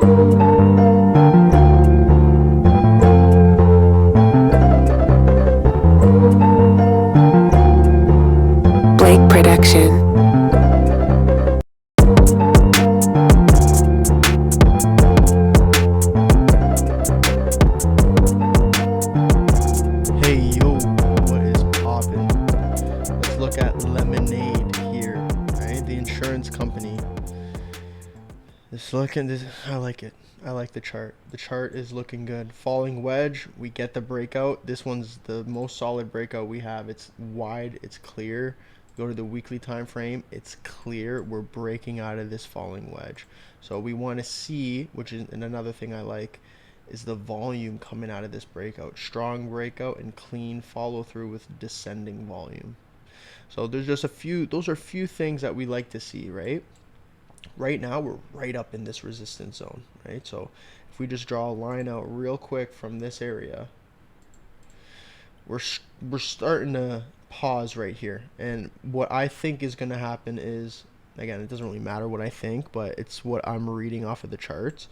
Production. Hey yo, what is poppin'? Let's look at Lmnd here, right? The insurance company. I like it. I like the chart. The chart is looking good. Falling wedge, we get the breakout. This one's the most solid breakout we have. It's wide, it's clear. Go to the weekly time frame, it's clear. We're breaking out of this falling wedge. So we want to see, which is another thing I like, is the volume coming out of this breakout. Strong breakout and clean follow through with descending volume. So there's just those are a few things that we like to see, right? Right now we're right up in this resistance zone, right? So if we just draw a line out real quick from this area, we're starting to pause right here. And what I think is going to happen is, again, it doesn't really matter what I think, but it's what I'm reading off of the charts.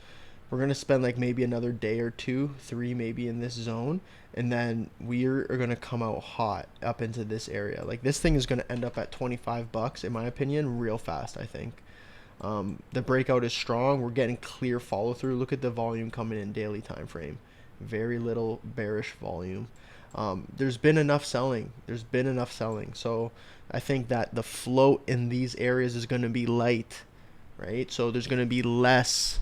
We're going to spend like maybe another day or two, three maybe in this zone, and then we are going to come out hot up into this area. Like this thing is going to end up at 25 bucks in my opinion real fast, I think. The breakout is strong. We're getting clear follow through. Look at the volume coming in daily time frame. Very little bearish volume. There's been enough selling. So I think that the float in these areas is going to be light, right? So there's going to be less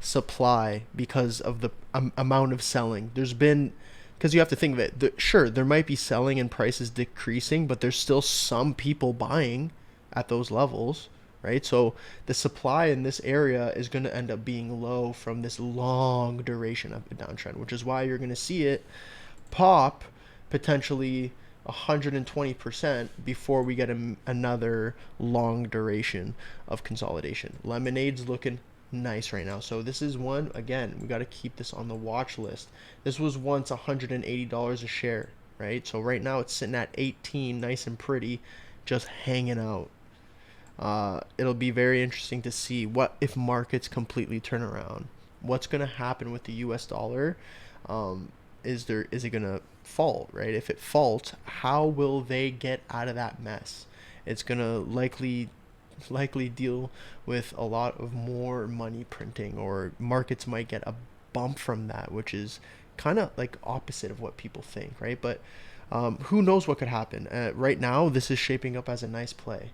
supply because of the amount of selling. Because you have to think of it. Sure, there might be selling and prices decreasing, but there's still some people buying at those levels, right? So the supply in this area is going to end up being low from this long duration of a downtrend, which is why you're going to see it pop potentially 120% before we get another long duration of consolidation. Lemonde's looking nice right now. So this is one, again, we got to keep this on the watch list. This was once $180 a share, right? So right now it's sitting at 18, nice and pretty, just hanging out. It'll be very interesting to see what if markets completely turn around. What's going to happen with the US dollar? Is it going to fall, right? If it falls, how will they get out of that mess? It's going to likely deal with a lot of more money printing, or markets might get a bump from that, which is kind of like opposite of what people think, right? But who knows what could happen. Right now, this is shaping up as a nice play.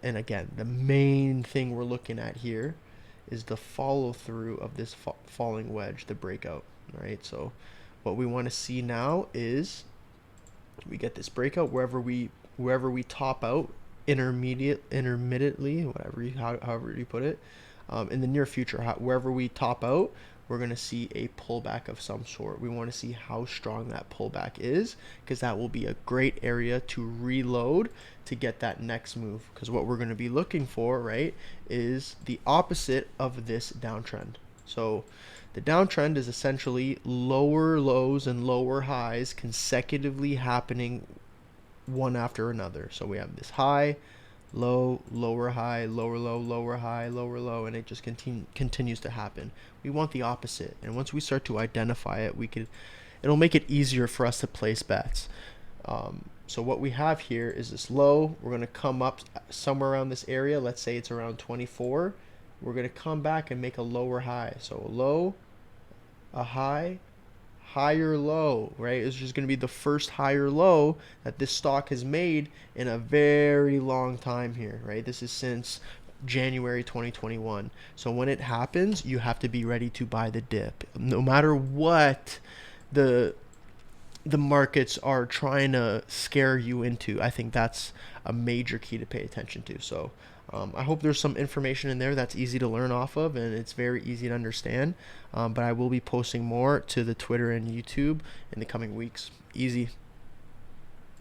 And again, the main thing we're looking at here is the follow through of this falling wedge, the breakout, right? So what we want to see now is we get this breakout wherever we top out intermittently, however you put it, in the near future, wherever we top out, we're going to see a pullback of some sort. We want to see how strong that pullback is, because that will be a great area to reload to get that next move. Because what we're going to be looking for, right, is the opposite of this downtrend. So the downtrend is essentially lower lows and lower highs consecutively happening one after another. So we have this high, low, lower high, lower low, lower high, lower low, and it just continues to happen. We want the opposite, and once we start to identify it, it'll make it easier for us to place bets. So what we have here is this low. We're going to come up somewhere around this area. Let's say it's around 24. We're going to come back and make a lower high. So a low, a high, higher low, right? It's just going to be the first higher low that this stock has made in a very long time here, right? This is since January 2021. So when it happens, you have to be ready to buy the dip. No matter what the markets are trying to scare you into, I think that's a major key to pay attention to. So I hope there's some information in there that's easy to learn off of, and it's very easy to understand. But I will be posting more to the Twitter and YouTube in the coming weeks. Easy.